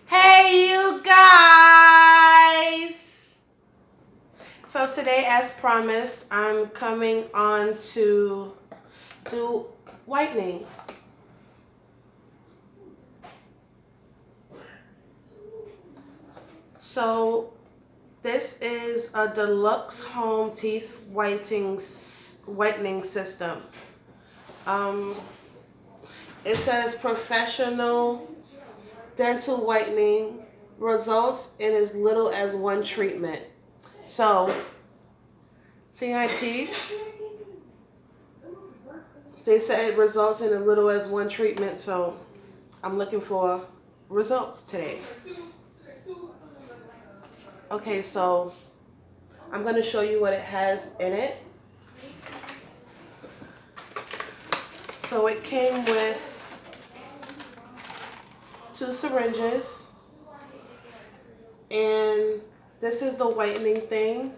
Hey, you guys! So today, as promised, I'm coming on to do whitening. So this is a deluxe home teeth whitening system. Um, it says professional dental whitening results in as little as one treatment. So, see my teeth? They said it results in as little as one treatment, so I'm looking for results today. Okay, so I'm going to show you what it has in it. So it came with 2 syringes, and this is the whitening thing.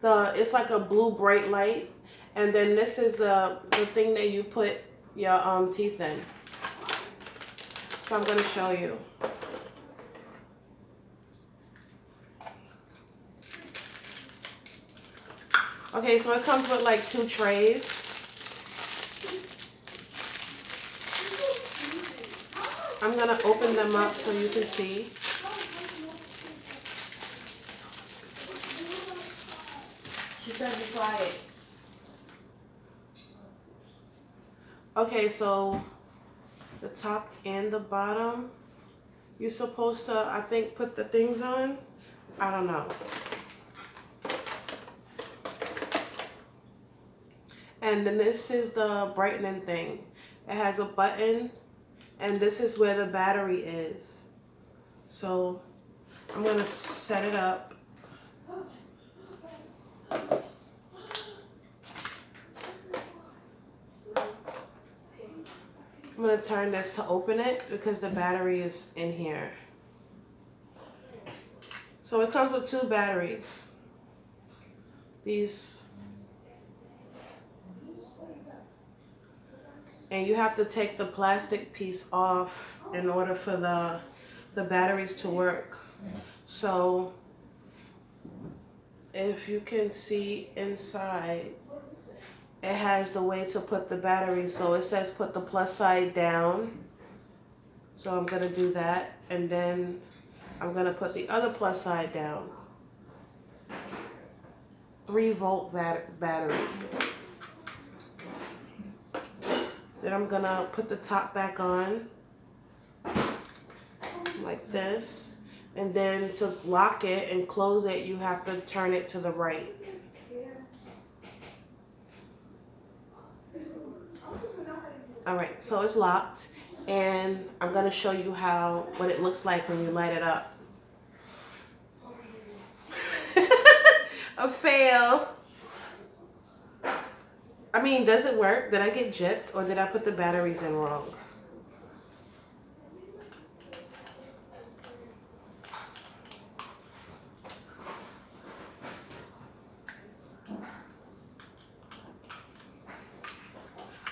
It's like a blue bright light, and then this is the thing that you put your teeth in. So I'm going to show you. Okay, so it comes with like 2 trays. I'm going to open them up so you can see. She said be quiet. Okay, so the top and the bottom, you're supposed to, I think, put the things on. I don't know. And then this is the brightening thing. It has a button, and this is where the battery is. So I'm going to set it up. I'm going to turn this to open it because the battery is in here. So it comes with 2 batteries. These. And you have to take the plastic piece off in order for the batteries to work. So if you can see inside, it has the way to put the battery. So it says put the plus side down. So I'm going to do that. And then I'm going to put the other plus side down. 3-volt battery. Then I'm going to put the top back on like this. And then to lock it and close it, you have to turn it to the right. All right, so it's locked. And I'm going to show you what it looks like when you light it up. A fail. I mean, does it work? Did I get gypped, or did I put the batteries in wrong?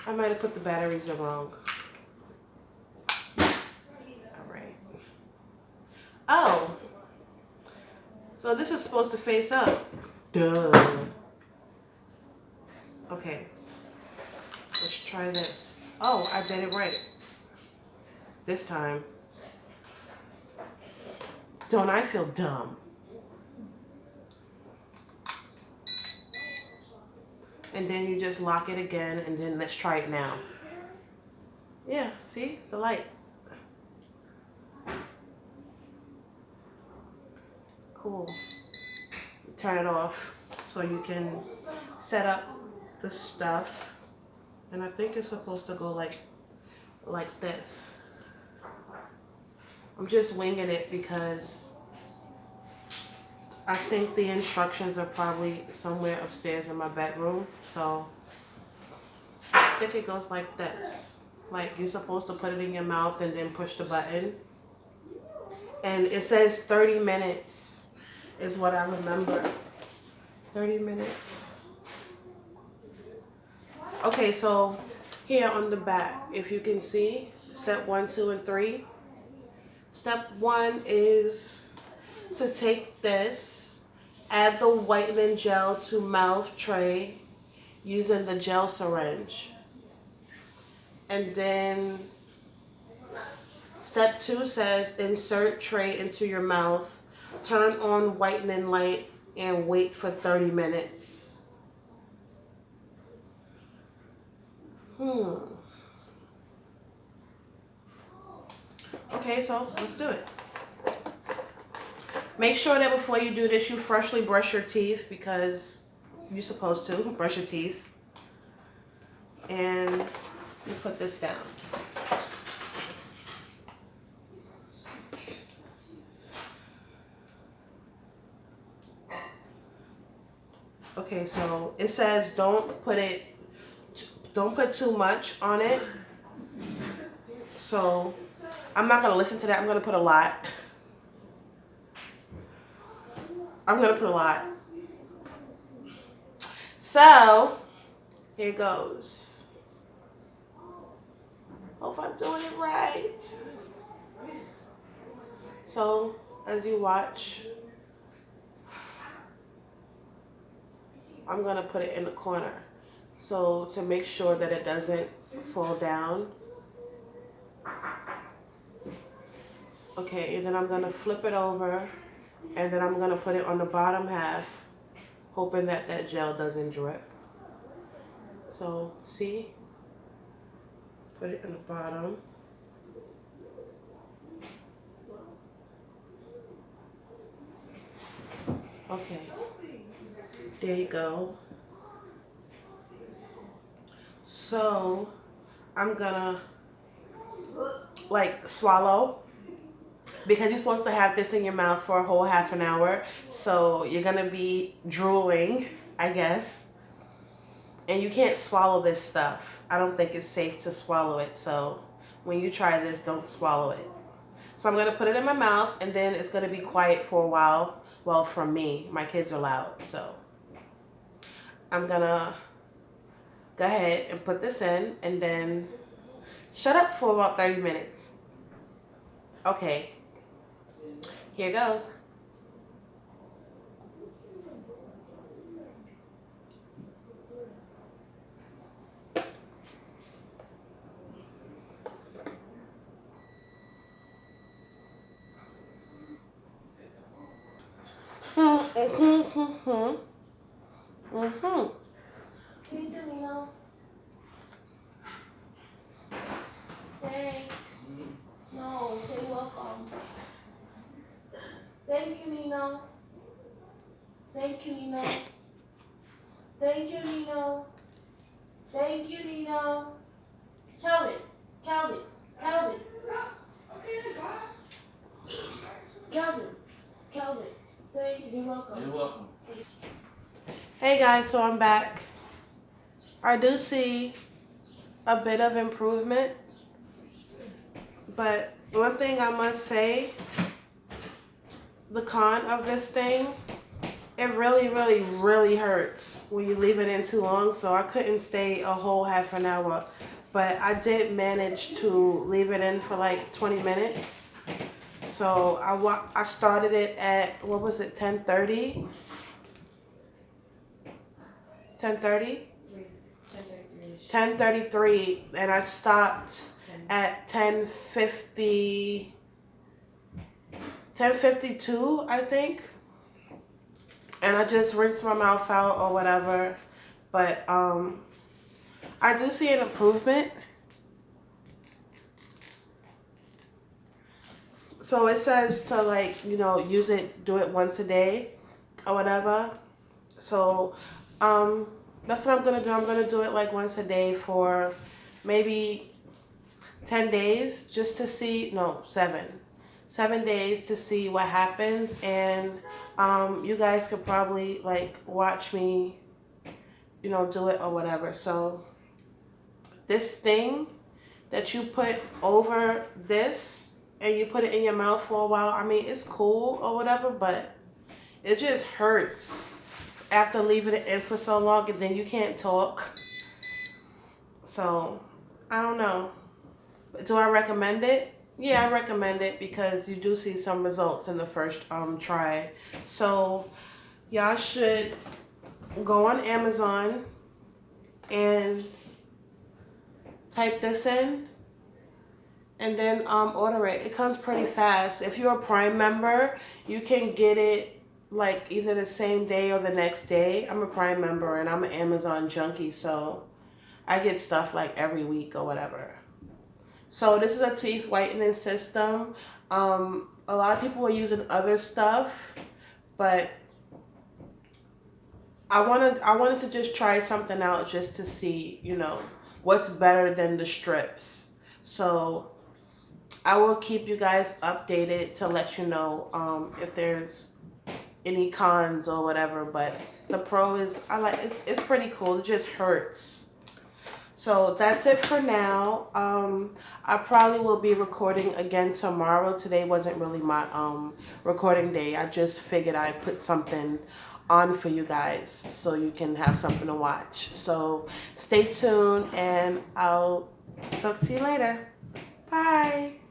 I might have put the batteries in wrong. All right. Oh. So this is supposed to face up. Duh. Okay. Let's try this. Oh, I did it right. This time. Don't I feel dumb? And then you just lock it again, and then let's try it now. Yeah, see? The light. Cool. Turn it off so you can set up the stuff. And I think it's supposed to go like this. I'm just winging it because I think the instructions are probably somewhere upstairs in my bedroom. So I think it goes like this. Like you're supposed to put it in your mouth and then push the button. And it says 30 minutes is what I remember. 30 minutes. Okay, so here on the back, if you can see, step 1, 2, and 3. Step 1 is to take this, add the whitening gel to mouth tray using the gel syringe. And then step 2 says insert tray into your mouth, turn on whitening light, and wait for 30 minutes. Okay, so let's do it. Make sure that before you do this, you freshly brush your teeth because you're supposed to brush your teeth. And you put this down. Okay, so it says don't put too much on it. So I'm not gonna listen to that. I'm gonna put a lot. So here goes. Hope I'm doing it right. So as you watch, I'm gonna put it in the corner. So to make sure that it doesn't fall down. Okay, and then I'm gonna flip it over, and then I'm gonna put it on the bottom half, hoping that that gel doesn't drip. So see, put it in the bottom. Okay, there you go. So I'm gonna like swallow, because you're supposed to have this in your mouth for a whole half an hour. So you're gonna be drooling, I guess. And you can't swallow this stuff. I don't think it's safe to swallow it. So when you try this, don't swallow it. So I'm gonna put it in my mouth, and then it's gonna be quiet for a while. Well, from me, my kids are loud. So I'm gonna go ahead and put this in, and then shut up for about 30 minutes. Okay, here goes. Can you do me now? Thanks. No, say welcome. Thank you, Nino. Thank you, Nino. Thank you, Nino. Thank you, Nino. Calvin. Calvin. Calvin. Calvin. Calvin. Say you're welcome. You're welcome. Hey guys, so I'm back. I do see a bit of improvement, but one thing I must say, the con of this thing, it really hurts when you leave it in too long. So I couldn't stay a whole half an hour, but I did manage to leave it in for like 20 minutes. So I started it at, what was it, 10:30? 10:30? 10:33, and I stopped at 10:50, 10:52, I think. And I just rinsed my mouth out or whatever. But I do see an improvement. So it says to, like, you know, use it, do it once a day or whatever. So that's what I'm gonna do. I'm gonna do it like once a day for maybe 10 days, just to see, no, 7 days to see what happens. And you guys could probably like watch me, you know, do it or whatever. So this thing that you put over this and you put it in your mouth for a while, I mean, it's cool or whatever, but it just hurts after leaving it in for so long, and then you can't talk. So I don't know. Do I recommend it? Yeah, I recommend it because you do see some results in the first try. So y'all should go on Amazon and type this in and then order it. It comes pretty fast. If you're a Prime member, you can get it like either the same day or the next day. I'm a Prime member and I'm an Amazon junkie, so I get stuff like every week or whatever. So this is a teeth whitening system. A lot of people are using other stuff, but I wanted to just try something out just to see, what's better than the strips. So I will keep you guys updated to let you know if there's any cons or whatever. But the pro is it's pretty cool. It just hurts. So that's it for now. I probably will be recording again tomorrow. Today wasn't really my recording day. I just figured I'd put something on for you guys so you can have something to watch. So stay tuned and I'll talk to you later. Bye.